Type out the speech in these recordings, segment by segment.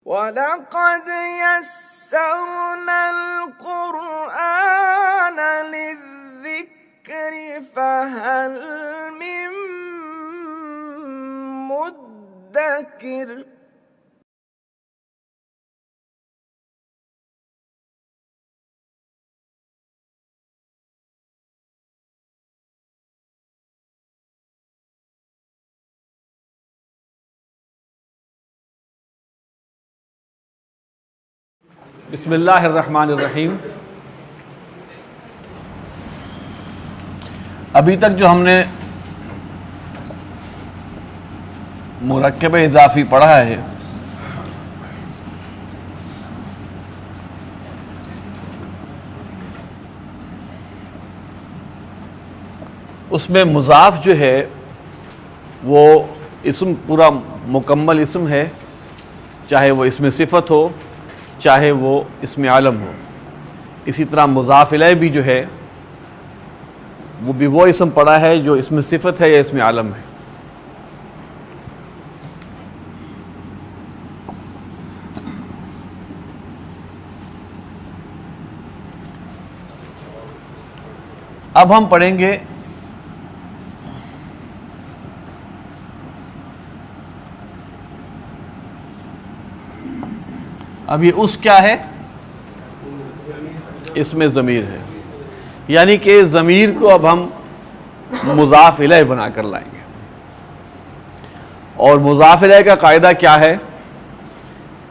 وَلَقَدْ يَسَّرْنَا الْقُرْآنَ لِلذِّكْرِ فَهَلْ مِن مُّدَّكِرٍ۔ بسم اللہ الرحمن الرحیم۔ ابھی تک جو ہم نے مرکب اضافی پڑھا ہے اس میں مضاف جو ہے وہ اسم پورا مکمل اسم ہے، چاہے وہ اسم صفت ہو چاہے وہ اسم عالم ہو۔ اسی طرح مضاف الیہ بھی جو ہے وہ بھی وہ اسم پڑا ہے جو اسم صفت ہے یا اسم عالم ہے۔ اب ہم پڑھیں گے اب یہ اس کیا ہے؟ اسم ضمیر ہے، یعنی کہ ضمیر کو اب ہم مضاف الیہ بنا کر لائیں گے۔ اور مضاف الیہ کا قاعدہ کیا ہے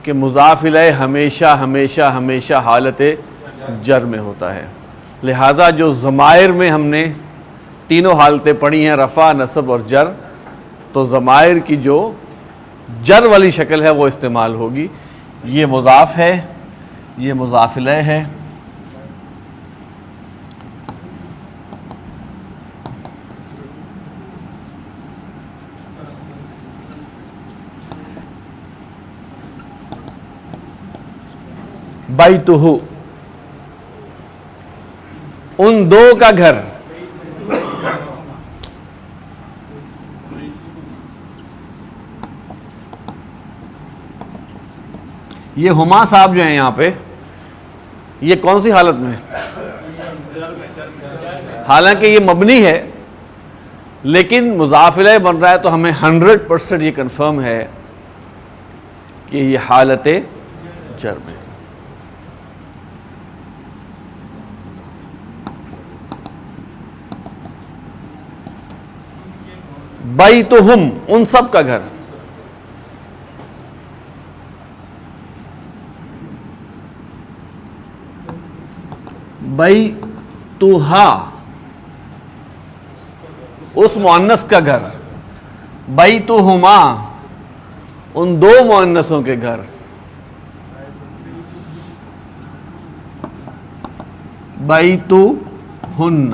کہ مضاف الیہ ہمیشہ ہمیشہ ہمیشہ حالت جر میں ہوتا ہے۔ لہذا جو ضمائر میں ہم نے تینوں حالتیں پڑھی ہیں، رفع، نصب اور جر، تو ضمائر کی جو جر والی شکل ہے وہ استعمال ہوگی۔ یہ مضاف ہے، یہ مضاف الیہ ہے، بیتہ، ان دو کا گھر۔ یہ ہما صاحب جو ہیں یہاں پہ، یہ کون سی حالت میں ہے؟ حالانکہ یہ مبنی ہے لیکن مضاف الیہ بن رہا ہے، تو ہمیں 100% یہ کنفرم ہے کہ یہ حالت جر میں۔ بیتہم، ان سب کا گھر۔ بیتہا، اس مؤنث کا گھر۔ بیتہما، ان دو مؤنثوں کے گھر۔ بیتہن،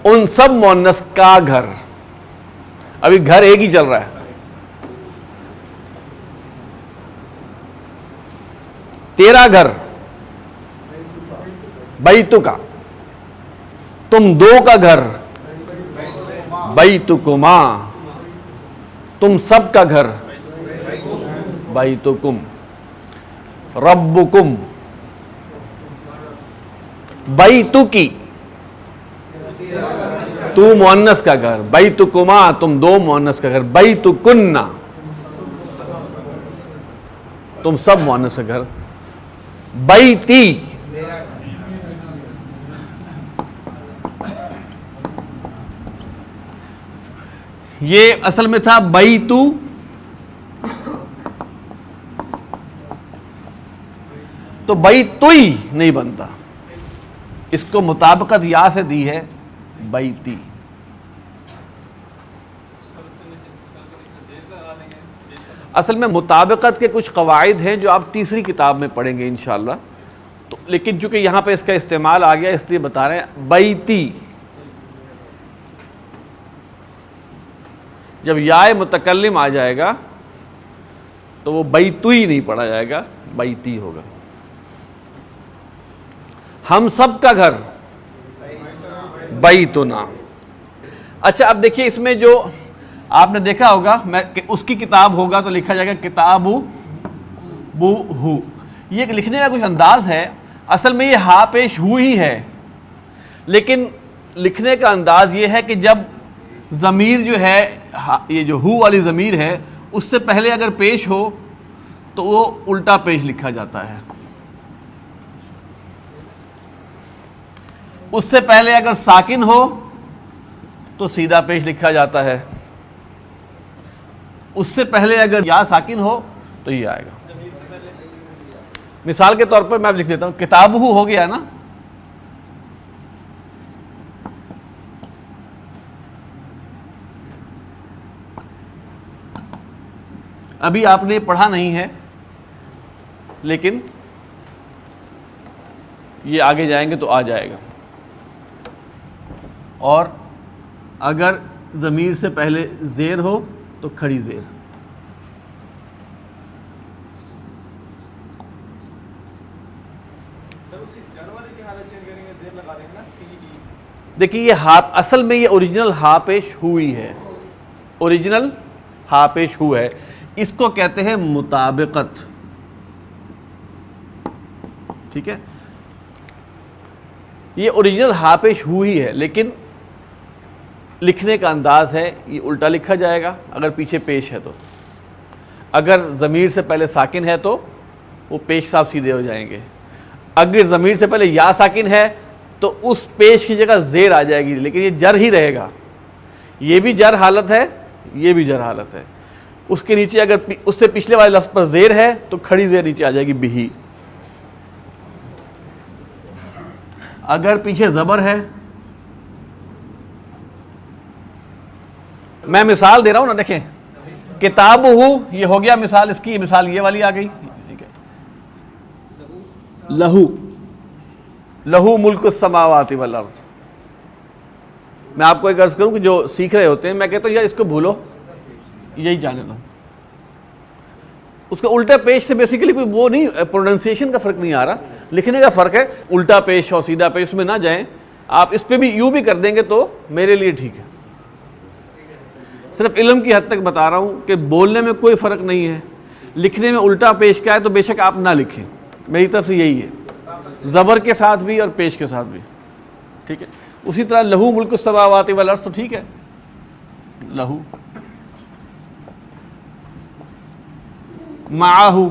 ان سب مؤنث کا گھر۔ ابھی گھر ایک ہی چل رہا ہے۔ تیرا گھر، بیتکا، تم دو کا گھر، بیتکما، تم سب کا گھر، بیتکم، ربکم، بیتکی، تو مؤنث کا گھر، بیتکما، تم دو مؤنث کا گھر، بیتکن، تم سب مؤنث کا گھر، بیتی، یہ اصل میں تھا بیتو، تو بیتوئی نہیں بنتا، اس کو مطابقت یا سے دی ہے بیتی۔ اصل میں مطابقت کے کچھ قواعد ہیں جو آپ تیسری کتاب میں پڑھیں گے انشاءاللہ، تو لیکن چونکہ یہاں پہ اس کا استعمال آ گیا اس لیے بتا رہے ہیں۔ بیتی، جب یا متکلم آ جائے گا تو وہ بیتوئی نہیں پڑھا جائے گا، بیتی ہوگا۔ ہم سب کا گھر، بیتنا۔ اچھا اب دیکھیے اس میں جو آپ نے دیکھا ہوگا کہ اس کی کتاب ہوگا تو لکھا جائے گا کتاب بو ہو. یہ لکھنے کا کچھ انداز ہے، اصل میں یہ ہا پیش ہو ہی ہے، لیکن لکھنے کا انداز یہ ہے کہ جب ضمیر جو ہے، یہ جو ہو والی ضمیر ہے، اس سے پہلے اگر پیش ہو تو وہ الٹا پیش لکھا جاتا ہے. اس سے پہلے اگر ساکن ہو تو سیدھا پیش لکھا جاتا ہے. اس سے پہلے اگر یا ساکن ہو تو یہ آئے گا. مثال کے طور پر میں لکھ دیتا ہوں، کتاب ہو گیا نا، ابھی آپ نے پڑھا نہیں ہے لیکن یہ آگے جائیں گے تو آ جائے گا. اور اگر ضمیر سے پہلے زیر ہو تو کھڑی زیر. دیکھیے یہ ہاتھ، اصل میں یہ اوریجنل ہا پیش ہوئی ہے، اوریجنل ہا پیش ہو ہے، اس کو کہتے ہیں مطابقت. ٹھیک ہے، یہ اوریجنل ہا پیش ہوئی ہے، لیکن لکھنے کا انداز ہے یہ الٹا لکھا جائے گا اگر پیچھے پیش ہے تو. اگر ضمیر سے پہلے ساکن ہے تو وہ پیش صاحب سیدھے ہو جائیں گے. اگر ضمیر سے پہلے یا ساکن ہے تو اس پیش کی جگہ زیر آ جائے گی، لیکن یہ جر ہی رہے گا. یہ بھی جر حالت ہے، یہ بھی جر حالت ہے. اس کے نیچے اگر اس سے پچھلے والے لفظ پر زیر ہے تو کھڑی زیر نیچے آ جائے گی بھی. اگر پیچھے زبر ہے، میں مثال دے رہا ہوں نا، دیکھیں کتاب ہو یہ ہو گیا مثال، اس کی مثال یہ والی آ گئی. ٹھیک ہے، لہو، لہو ملک السماوات والارض. میں آپ کو ایک عرض کروں کہ جو سیکھ رہے ہوتے ہیں، میں کہتا ہوں یار اس کو بھولو، یہی جانے دو. اس کے الٹا پیش سے بیسیکلی کوئی وہ نہیں، پروننسیشن کا فرق نہیں آ رہا، لکھنے کا فرق ہے. الٹا پیش اور سیدھا پیش میں نہ جائیں. آپ اس پہ بھی یوں بھی کر دیں گے تو میرے لیے ٹھیک ہے. صرف علم کی حد تک بتا رہا ہوں کہ بولنے میں کوئی فرق نہیں ہے. لکھنے میں الٹا پیش کیا ہے تو بے شک آپ نہ لکھیں، میری طرف سے یہی ہے، زبر کے ساتھ بھی اور پیش کے ساتھ بھی. ٹھیک ہے، اسی طرح لہو ملک السماوات والارض تو ٹھیک ہے، لہو. معاہو،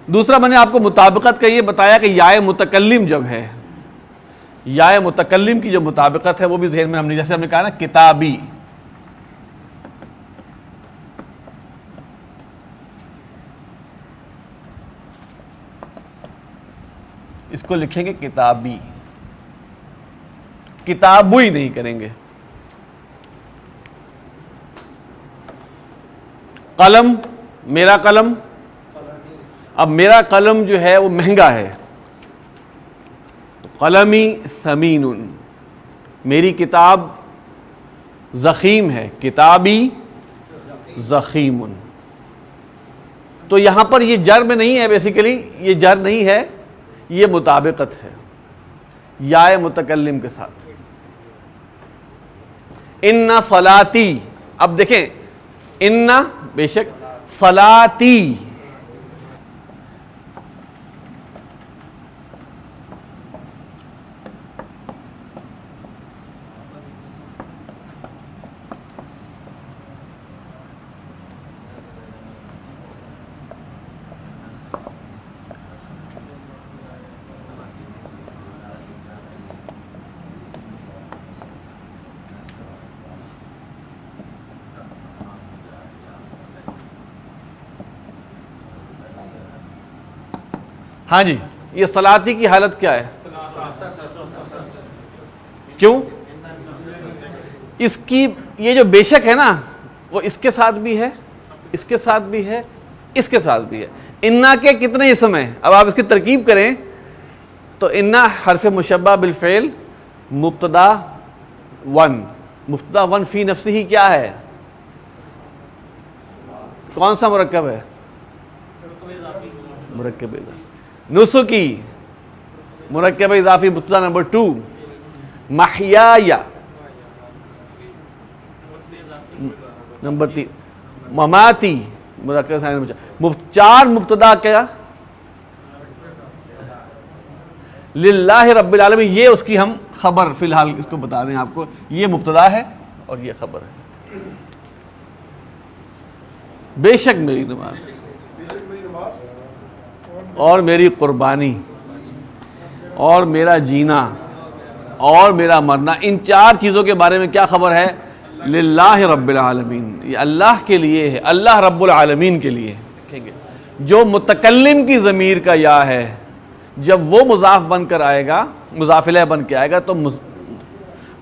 دوسرا میں نے آپ کو مطابقت کا یہ بتایا کہ یائے متکلم جب ہے، یائے متکلم کی جو مطابقت ہے وہ بھی ذہن میں ہم نے، جیسے ہم نے کہا نا کتابی، اس کو لکھیں گے کتابی، کتابوئی نہیں کریں گے. قلم، میرا قلم، اب میرا قلم جو ہے وہ مہنگا ہے، قلمی ثمین، میری کتاب ضخیم ہے، کتابی ضخیم. تو یہاں پر یہ جر میں نہیں ہے، بیسیکلی یہ جر نہیں ہے، یہ مطابقت ہے یائے متکلم کے ساتھ. ان صلاتی، اب دیکھیں ان بے شک، صلاتی ہاں جی، یہ صلاتی کی حالت کیا ہے؟ کیوں؟ اس کی یہ جو بے شک ہے نا وہ اس کے ساتھ بھی ہے، اس کے ساتھ بھی ہے، اس کے ساتھ بھی ہے. انا کے کتنے اسم ہیں؟ اب آپ اس کی ترکیب کریں تو انا حرف مشبہ بالفعل، مبتدا ون، مبتدا ون فی نفسہ ہی کیا ہے؟ کون سا مرکب ہے؟ مرکب اضافی. نسکی، مرکب اضافی مبتدا نمبر 2. محیایا، نمبر 3 مماتی مذکر ثانی چار مبتدا کیا للہ رب العالمین، یہ اس کی ہم خبر فی الحال اس کو بتا دیں آپ کو، یہ مبتدا ہے اور یہ خبر ہے. بے شک میری نماز اور میری قربانی اور میرا جینا اور میرا مرنا، ان چار چیزوں کے بارے میں کیا خبر ہے؟ للہ رب العالمین، یہ اللہ کے لیے ہے، اللہ رب العالمین کے لیے. دیکھیں گے جو متکلم کی ضمیر کا یا ہے، جب وہ مضاف بن کر آئے گا، مضاف الیہ بن کے آئے گا، تو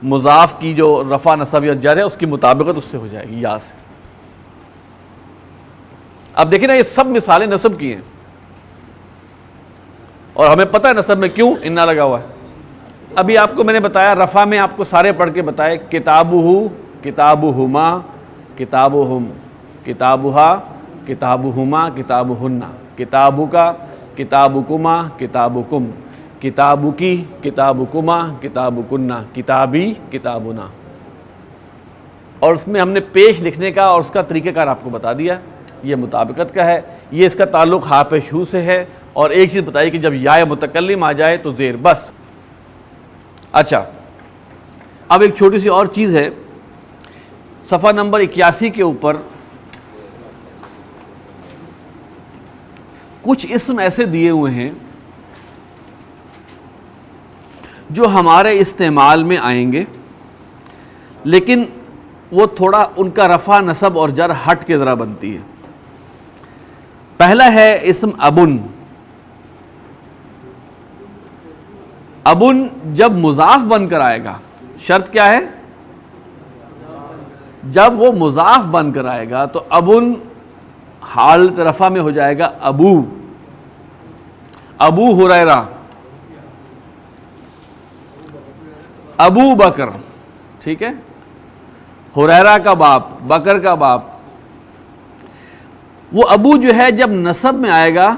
مضاف کی جو رفع نصب یا جر ہے اس کی مطابقت اس سے ہو جائے گی، یا سے. اب دیکھیں نا یہ سب مثالیں نصب کی ہیں، اور ہمیں پتہ ہے نصب میں کیوں انا لگا ہوا ہے. ابھی آپ کو میں نے بتایا رفع میں آپ کو سارے پڑھ کے بتائے، کتابہ، کتابہما، کتابہم، کتابہا، کتابہما، کتابہن، کتابکا، کتابکما، کتابکم، کتابکی، کتابکما، کتابکنہ، کتابی، کتابنا. اور اس میں ہم نے پیش لکھنے کا اور اس کا طریقہ کار آپ کو بتا دیا، یہ مطابقت کا ہے، یہ اس کا تعلق ہا پیش ہو سے ہے، اور ایک چیز بتائی کہ جب یا متکلم آ جائے تو زیر بس. اچھا اب ایک چھوٹی سی اور چیز ہے، صفحہ نمبر 81 کے اوپر کچھ اسم ایسے دیے ہوئے ہیں جو ہمارے استعمال میں آئیں گے، لیکن وہ تھوڑا ان کا رفع نصب اور جر ہٹ کے ذرا بنتی ہے. پہلا ہے اسم ابن. ابن جب مضاف بن کر آئے گا، شرط کیا ہے؟ جب وہ مضاف بن کر آئے گا تو ابن حالت رفع میں ہو جائے گا ابو. ابو ہریرہ، ابو بکر، ٹھیک ہے، ہریرہ کا باپ، بکر کا باپ. وہ ابو جو ہے جب نسب میں آئے گا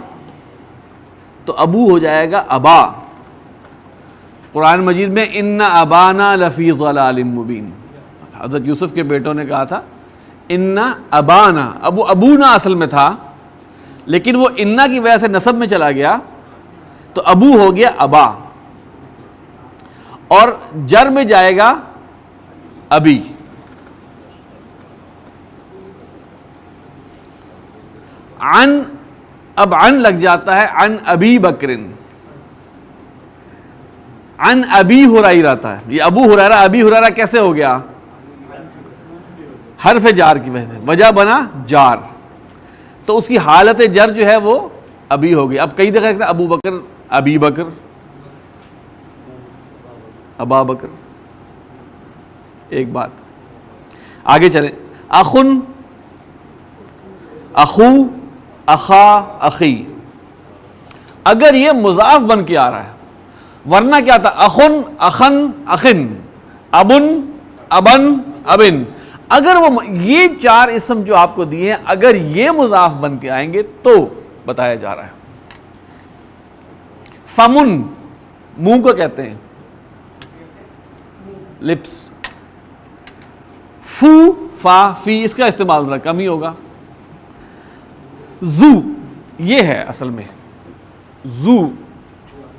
تو ابو ہو جائے گا ابا. قرآن مجید میں ان ابانا لفی ضلال مبین، حضرت یوسف کے بیٹوں نے کہا تھا ان ابانا، ابونا اصل میں تھا، لیکن وہ انا کی وجہ سے نسب میں چلا گیا تو ابو ہو گیا ابا، اور جر میں جائے گا ابی. عن، اب عن لگ جاتا ہے، عن ابی بکرن، عن ابی ہریرہ تھا. یہ ابو ہریرہ ابی ہریرہ کیسے ہو گیا؟ حرف جار کی وجہ سے، وجہ بنا جار، تو اس کی حالت جر جو ہے وہ ابی ہو گئی. اب کئی جگہ کہتے ہیں ابو بکر، ابی بکر، ابا بکر. ایک بات آگے چلیں، اخن، اخو، اخا، اخی. اگر یہ مضاف بن کے آ رہا ہے، ورنہ کیا تھا؟ اخن، اخن، اخن، ابن، ابن، ابن. اگر وہ یہ چار اسم جو آپ کو دیے ہیں اگر یہ مضاف بن کے آئیں گے تو بتایا جا رہا ہے. فمن، منہ کو کہتے ہیں، لپس. فو، فا، فی، اس کا استعمال ذرا کم ہی ہوگا. زو، یہ ہے اصل میں زو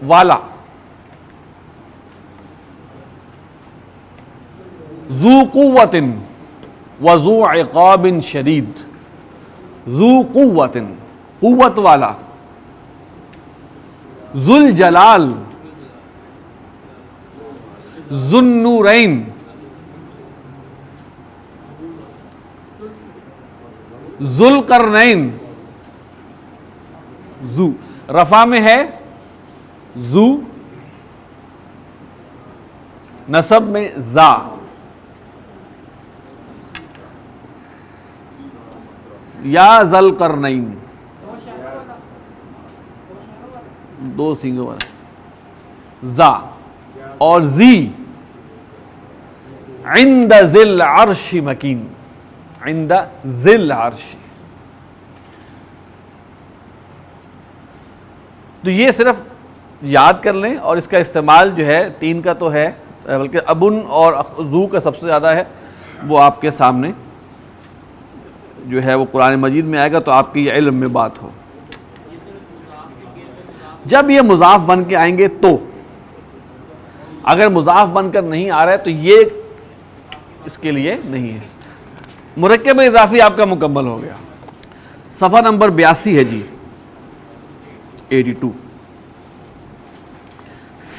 والا. ذو قوت وذو عقاب شدید، ذو قوت، قوت والا. ذو الجلال، ذو النورین، ذو القرنین. ذو رفع میں ہے ذو، نصب میں ذا. یا ذل قرنین، دو سینگوں والا ذا. اور زی، عند ذی العرش مکین، عند ذی العرش. تو یہ صرف یاد کر لیں، اور اس کا استعمال جو ہے تین کا تو ہے، بلکہ ابن اور ذو کا سب سے زیادہ ہے، وہ آپ کے سامنے جو ہے وہ قرآن مجید میں آئے گا تو آپ کی علم میں بات ہو. جب یہ مضاف بن کے آئیں گے تو، اگر مضاف بن کر نہیں آ رہا ہے تو یہ اس کے لیے نہیں ہے. مرکب اضافی آپ کا مکمل ہو گیا. صفحہ نمبر 82 ہے جی، 82.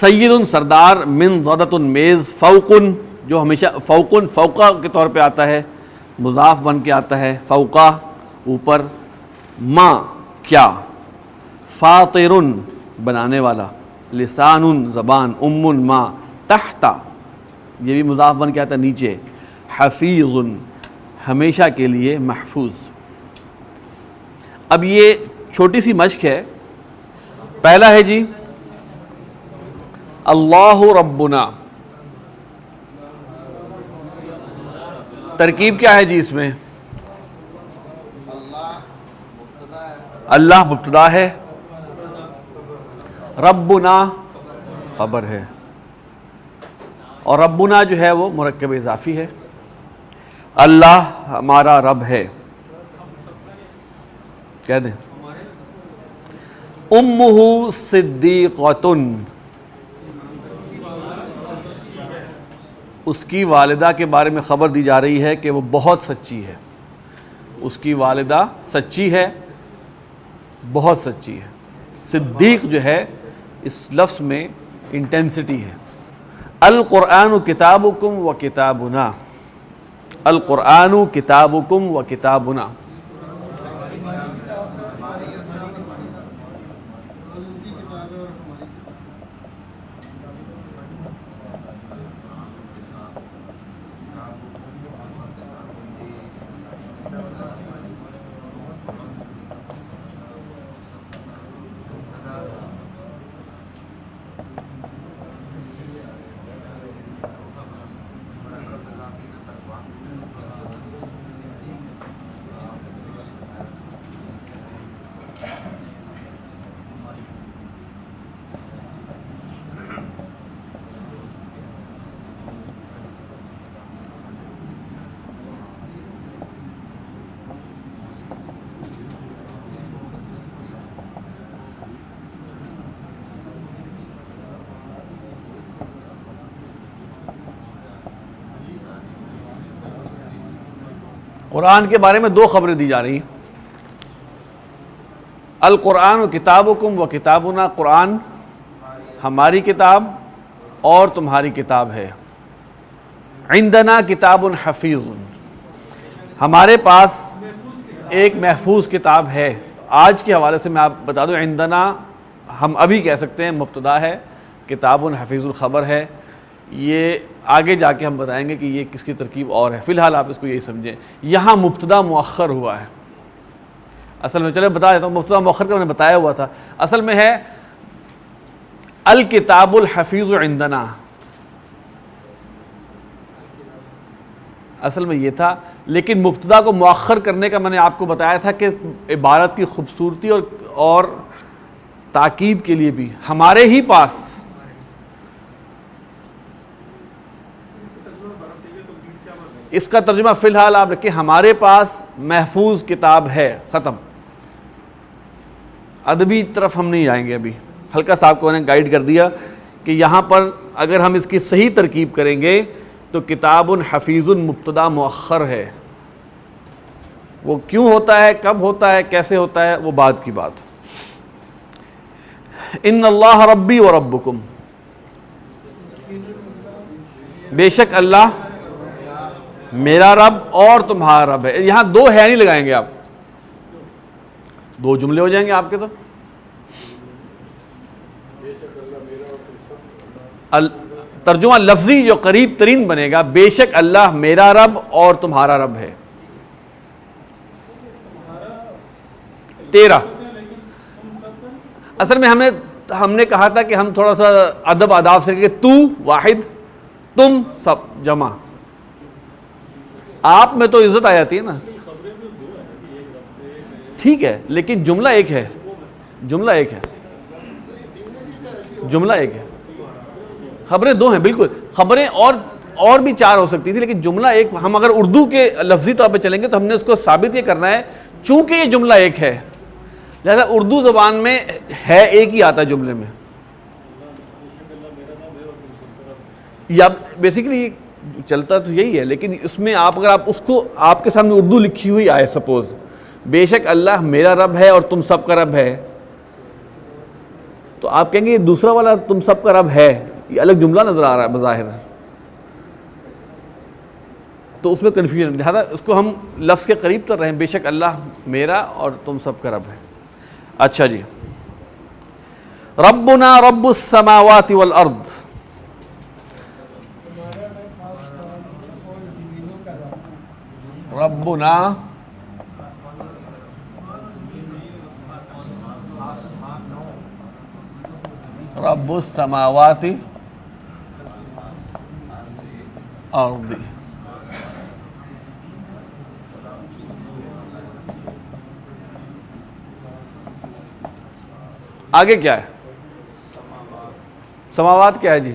سید سردار، من زدۃ میز، فوقن جو ہمیشہ فوقن فوقہ کے طور پہ آتا ہے، مضاف بن کے آتا ہے، فوقہ اوپر، ما کیا، فاطر بنانے والا، لسان زبان، ما تحت یہ بھی مضاف بن کے آتا ہے نیچے، حفیظ ہمیشہ کے لیے محفوظ. اب یہ چھوٹی سی مشق ہے. پہلا ہے جی اللہ ربنا. ترکیب کیا ہے جی اس میں؟ اللہ مبتدا ہے، ربنا خبر ہے، اور ربنا جو ہے وہ مرکب اضافی ہے. اللہ ہمارا رب ہے. کہہ دیں امہ صدیقۃ، اس کی والدہ کے بارے میں خبر دی جا رہی ہے کہ وہ بہت سچی ہے. اس کی والدہ سچی ہے، بہت سچی ہے. صدیق جو ہے اس لفظ میں انٹینسٹی ہے. القرآن کتابکم و کتابنا، القرآن کتابکم و کتابنا. قرآن کے بارے میں دو خبریں دی جا رہی ہیں. القرآن کتابکم و کتابنا، قرآن ہماری کتاب اور تمہاری کتاب ہے. عندنا کتاب حفیظ، ہمارے پاس ایک محفوظ کتاب ہے. آج کے حوالے سے میں آپ بتا دوں، عندنا ہم ابھی کہہ سکتے ہیں مبتدا ہے، کتاب حفیظ الخبر ہے. یہ آگے جا کے ہم بتائیں گے کہ یہ کس کی ترکیب اور ہے. فی الحال آپ اس کو یہی سمجھیں. یہاں مبتدا مؤخر ہوا ہے. اصل میں چلے بتا دیتا ہوں، مبتدا مؤخر کا میں نے بتایا ہوا تھا. اصل میں ہے الکتاب الحفیظ عندنا، اصل میں یہ تھا. لیکن مبتدا کو مؤخر کرنے کا میں نے آپ کو بتایا تھا کہ عبارت کی خوبصورتی اور تاکید کے لیے بھی ہمارے ہی پاس. اس کا ترجمہ فی الحال آپ رکھیں، ہمارے پاس محفوظ کتاب ہے. ختم. ادبی طرف ہم نہیں آئیں گے ابھی. ہلکا سا آپ کو میں نے گائیڈ کر دیا کہ یہاں پر اگر ہم اس کی صحیح ترکیب کریں گے تو کتاب حفیظ مبتدا مؤخر ہے. وہ کیوں ہوتا ہے، کب ہوتا ہے، کیسے ہوتا ہے، وہ بعد کی بات. ان اللہ ربی و ربکم، بے شک اللہ میرا رب اور تمہارا رب ہے. یہاں دو ہے نہیں لگائیں گے آپ، دو جملے ہو جائیں گے آپ کے. تو ترجمہ لفظی جو قریب ترین بنے گا، بے شک اللہ میرا رب اور تمہارا رب ہے. 13 اصل میں ہم نے کہا تھا کہ ہم تھوڑا سا ادب آداب سے کہ تو واحد، تم سب جمع. آپ میں تو عزت آ جاتی ہے نا. ٹھیک ہے، لیکن جملہ ایک ہے، جملہ ایک ہے، جملہ ایک ہے. خبریں دو ہیں بالکل. خبریں اور اور بھی 4 ہو سکتی تھی، لیکن جملہ ایک. ہم اگر اردو کے لفظی طور پہ چلیں گے تو ہم نے اس کو ثابت یہ کرنا ہے چونکہ یہ جملہ ایک ہے، لہذا اردو زبان میں ہے ایک ہی آتا ہے جملے میں. یا بیسیکلی چلتا تو یہی ہے، لیکن اس میں آپ اگر آپ اس کو آپ کے سامنے اردو لکھی ہوئی آئے سپوز، بے شک اللہ میرا رب ہے اور تم سب کا رب ہے، تو آپ کہیں گے یہ دوسرا والا تم سب کا رب ہے یہ الگ جملہ نظر آ رہا ہے بظاہر، تو اس میں کنفیوژن. لہٰذا اس کو ہم لفظ کے قریب کر رہے ہیں، بے شک اللہ میرا اور تم سب کا رب ہے. اچھا جی، ربنا رب السماوات والارض، ربنا رب السماوات والارض. آگے کیا ہے؟ سماوات کیا ہے جی؟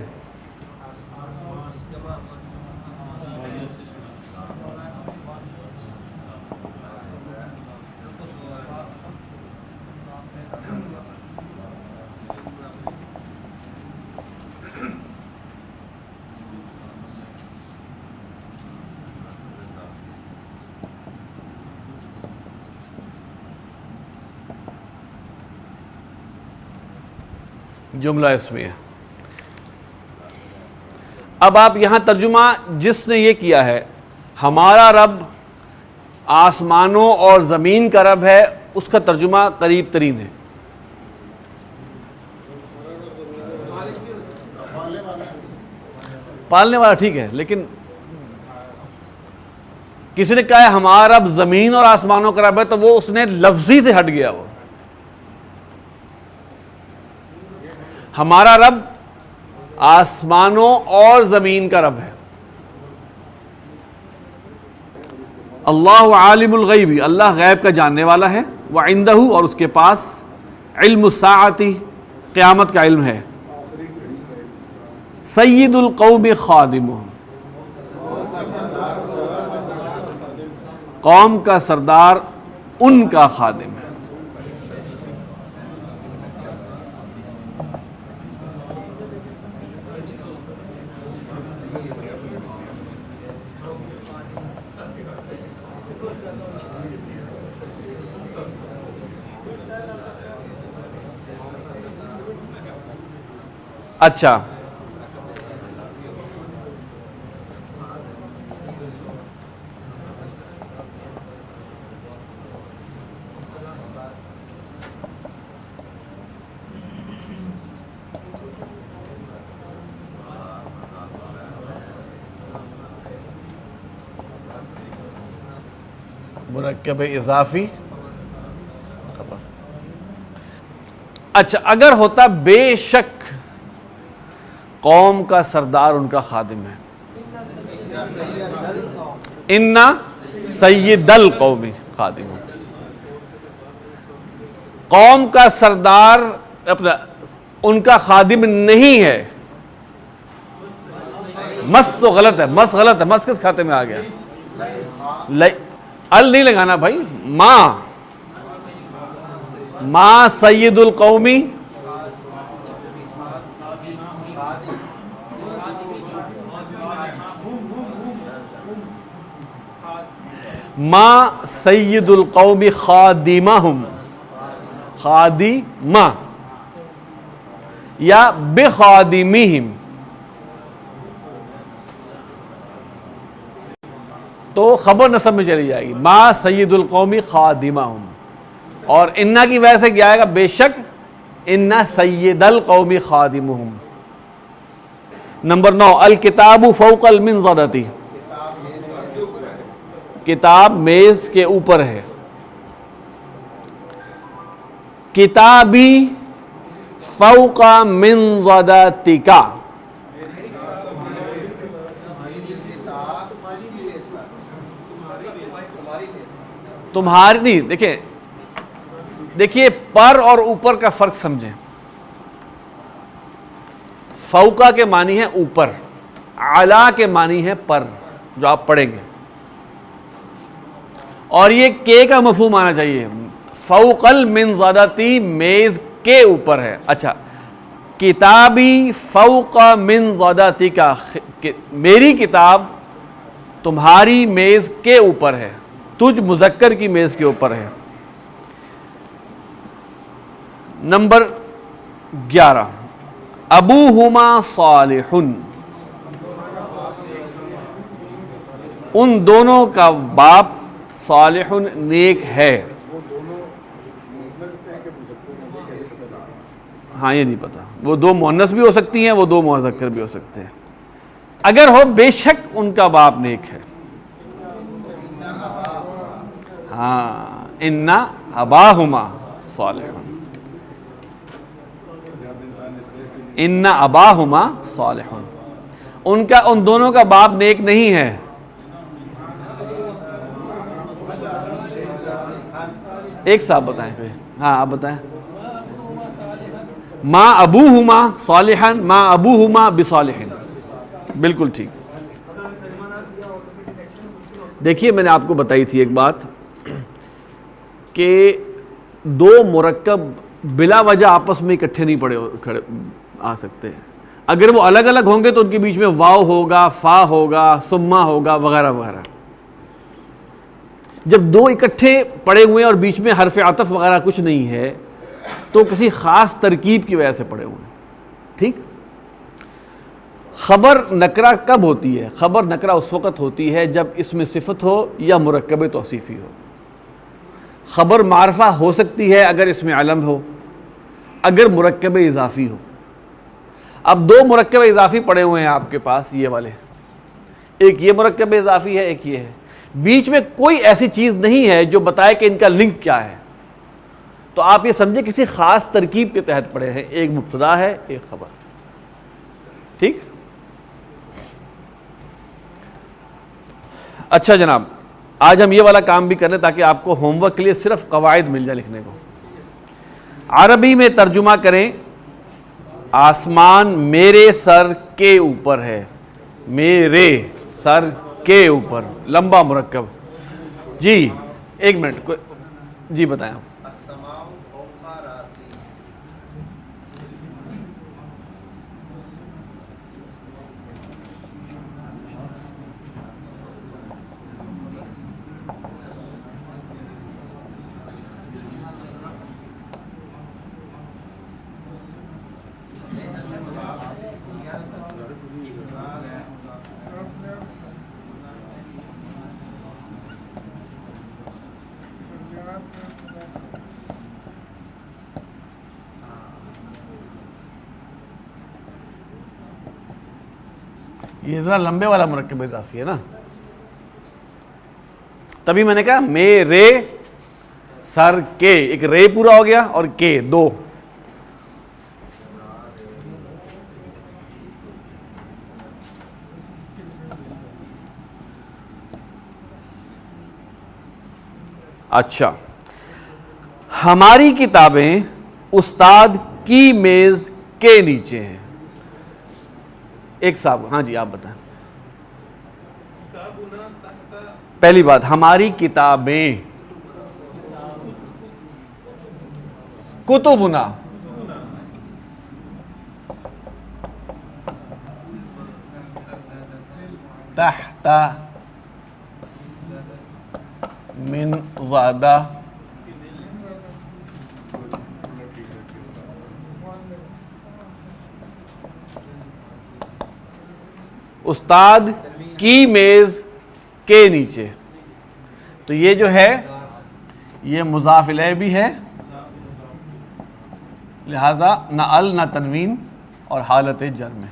جملہ اسمی ہے. اب آپ یہاں ترجمہ جس نے یہ کیا ہے ہمارا رب آسمانوں اور زمین کا رب ہے، اس کا ترجمہ قریب ترین ہے. پالنے والا ٹھیک ہے، لیکن کسی نے کہا ہے ہمارا رب زمین اور آسمانوں کا رب ہے تو وہ اس نے لفظی سے ہٹ گیا. وہ ہمارا رب آسمانوں اور زمین کا رب ہے. اللہ عالم الغیب، اللہ غیب کا جاننے والا ہے، وعندہ اور اس کے پاس علم الساعۃ قیامت کا علم ہے. سید القوم خادمہم، قوم کا سردار ان کا خادم ہے. اچھا، مرکب اضافی. اچھا، اگر ہوتا بے شک قوم کا سردار ان کا خادم ہے، اِنَّ سید القوم خادم، قوم کا سردار اپنا ان کا خادم نہیں ہے. مس تو غلط ہے، مس غلط ہے. مس کس کھاتے میں آ گیا؟ ال نہیں لگانا بھائی. ما سید القومی ما سید القوم خادمہم، خادمہ یا بخادمہم، تو خبر نصب میں چلی جائے گی. ما سید القوم خادمہم، اور انا کی وجہ سے کیا آئے گا؟ بے شک ان سید القوم خادمہم. نمبر 9، الکتاب فوق المنضدۃ، کتاب میز کے اوپر ہے. کتابی فوق منضدتک، تمہاری نہیں. دیکھیے پر اور اوپر کا فرق سمجھیں. فوقہ کے معنی ہے اوپر، علا کے معنی ہے پر، جو آپ پڑھیں گے، اور یہ کے کا مفہوم آنا چاہیے، فوق المنضدتی میز کے اوپر ہے. اچھا، کتابی فوق منضدتی کا، میری کتاب تمہاری میز کے اوپر ہے، تجھ مذکر کی میز کے اوپر ہے. نمبر 11 ابوہما صالح، ان دونوں کا باپ صالح نیک ہے. ہاں یہ نہیں پتا، وہ دو مؤنث بھی ہو سکتی ہیں، وہ دو مذکر بھی ہو سکتے ہیں. اگر ہو بے شک ان کا باپ نیک ہے. ہاں ان اباہما صالح، ان اباہما صالح، ان دونوں کا باپ نیک نہیں ہے. ایک صاحب بتائیں پھر. ہاں آپ بتائیں. ما ابوہما صالحا، ما ابوہما بصالح، بالکل ٹھیک. دیکھیے میں نے آپ کو بتائی تھی ایک بات کہ دو مرکب بلا وجہ آپس میں اکٹھے نہیں کھڑے آ سکتے. اگر وہ الگ الگ ہوں گے تو ان کے بیچ میں واو ہوگا، فا ہوگا، سما ہوگا، وغیرہ وغیرہ. جب دو اکٹھے پڑے ہوئے ہیں اور بیچ میں حرف عطف وغیرہ کچھ نہیں ہے تو کسی خاص ترکیب کی وجہ سے پڑے ہوئے ہیں. ٹھیک. خبر نکرہ کب ہوتی ہے؟ خبر نکرہ اس وقت ہوتی ہے جب اس میں صفت ہو یا مرکب توصیفی ہو. خبر معرفہ ہو سکتی ہے اگر اس میں علم ہو، اگر مرکب اضافی ہو. اب دو مرکب اضافی پڑے ہوئے ہیں آپ کے پاس، یہ والے، ایک یہ مرکب اضافی ہے، ایک یہ ہے. بیچ میں کوئی ایسی چیز نہیں ہے جو بتائے کہ ان کا لنک کیا ہے، تو آپ یہ سمجھے کسی خاص ترکیب کے تحت پڑے ہیں. ایک مبتدا ہے، ایک خبر. ٹھیک. اچھا جناب، آج ہم یہ والا کام بھی کر لیں تاکہ آپ کو ہوم ورک کے لیے صرف قواعد مل جائے لکھنے کو. عربی میں ترجمہ کریں، آسمان میرے سر کے اوپر ہے. میرے سر کے اوپر، لمبا مرکب. جی ایک منٹ، جی بتائیں آپ. یہ ذرا لمبے والا مرکب اضافی ہے نا، تبھی میں نے کہا میرے سر کے. ایک رے پورا ہو گیا اور کے دو. اچھا، ہماری کتابیں استاد کی میز کے نیچے ہیں. ایک صاحب، ہاں جی آپ بتائیں. پہلی بات، ہماری کتابیں، کتبنا، تحت من زادہ، استاد کی میز کے نیچے. تو یہ جو ہے یہ مضاف الیہ بھی ہے، لہذا نہ ال نہ تنوین اور حالت جر میں.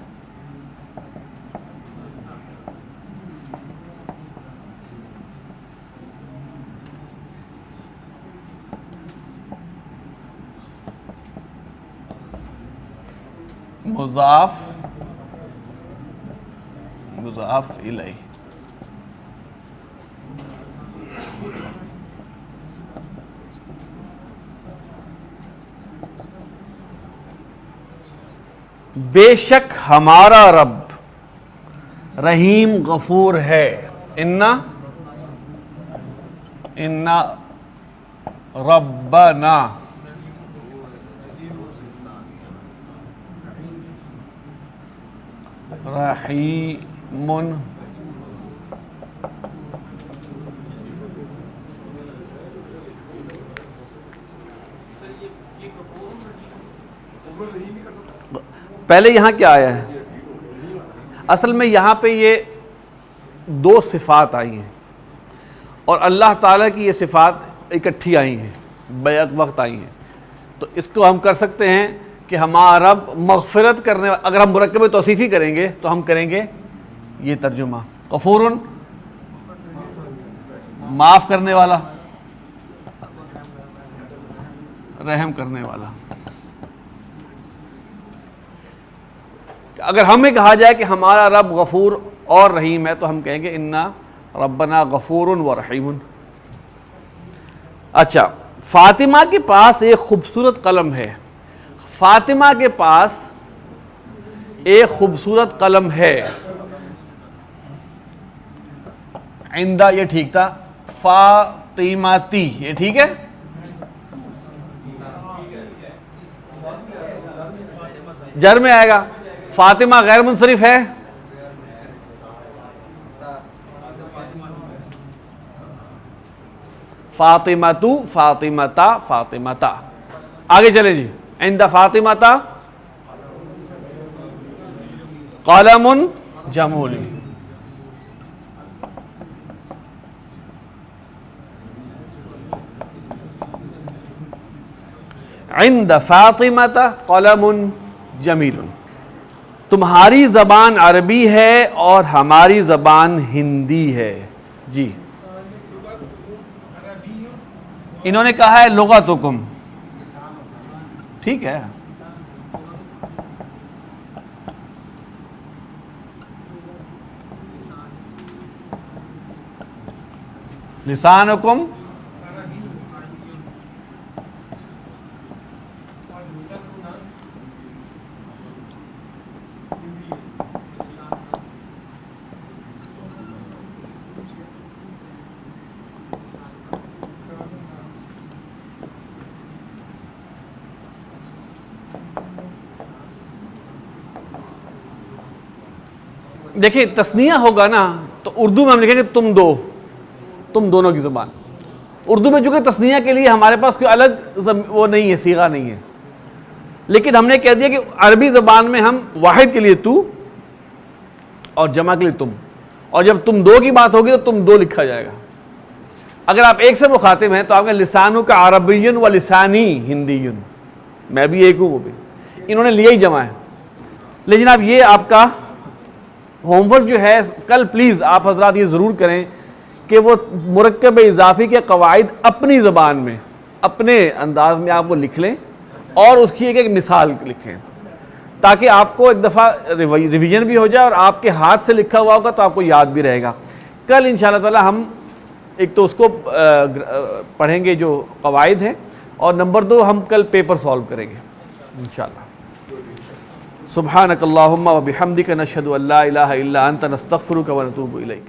مضاف الیہ. بے شک ہمارا رب رحیم غفور ہے. انا ربنا رحیم. پہلے یہاں کیا آیا ہے؟ اصل میں یہاں پہ یہ دو صفات آئی ہیں اور اللہ تعالیٰ کی یہ صفات اکٹھی آئی ہیں، بیک وقت آئی ہیں. تو اس کو ہم کر سکتے ہیں کہ ہمارا رب مغفرت کرنے والا. اگر ہم مرکب توصیفی کریں گے تو ہم کریں گے یہ ترجمہ غفور معاف کرنے والا، رحم کرنے والا. اگر ہمیں کہا جائے کہ ہمارا رب غفور اور رحیم ہے تو ہم کہیں گے انا ربنا غفور و رحیم. اچھا، فاطمہ کے پاس ایک خوبصورت قلم ہے. فاطمہ کے پاس ایک خوبصورت قلم ہے. عندہ یہ ٹھیک تھا، فاطماتی یہ ٹھیک ہے. جر میں آئے گا. فاطمہ غیر منصرف ہے، فاطمتو فاطمتا فاطمتا. آگے چلے جی. عند فاطمتا قلم جمول. عند فاطمتا قلم جمیل. تمہاری زبان عربی ہے اور ہماری زبان ہندی ہے. جی انہوں نے کہا ہے لغتکم، ٹھیک ہے. لسانکم دیکھیں تثنیہ ہوگا نا تو اردو میں ہم لکھیں گے تم دو، تم دونوں کی زبان. اردو میں چونکہ تثنیہ کے لیے ہمارے پاس کوئی الگ وہ نہیں ہے، صیغہ نہیں ہے، لیکن ہم نے کہہ دیا کہ عربی زبان میں ہم واحد کے لیے تو اور جمع کے لیے تم، اور جب تم دو کی بات ہوگی تو تم دو لکھا جائے گا. اگر آپ ایک سے مخاطب ہیں تو آپ کا لسانوں کا عربی و لسانی ہندی، میں بھی ایک ہوں وہ بھی. انہوں نے لیا ہی جمع ہے. لیکن اب یہ آپ کا ہوم ورک جو ہے کل پلیز آپ حضرات یہ ضرور کریں کہ وہ مرکب اضافی کے قواعد اپنی زبان میں اپنے انداز میں آپ وہ لکھ لیں اور اس کی ایک ایک مثال لکھیں تاکہ آپ کو ایک دفعہ ریویژن بھی ہو جائے اور آپ کے ہاتھ سے لکھا ہوا ہوگا تو آپ کو یاد بھی رہے گا. کل انشاءاللہ تعالی ہم ایک تو اس کو پڑھیں گے جو قواعد ہیں، اور نمبر 2 ہم کل پیپر سالو کریں گے انشاءاللہ. سبحانک اللہم و بحمدک نشہد ان لا الہ الا انت نستغفرک و نتوب الیک.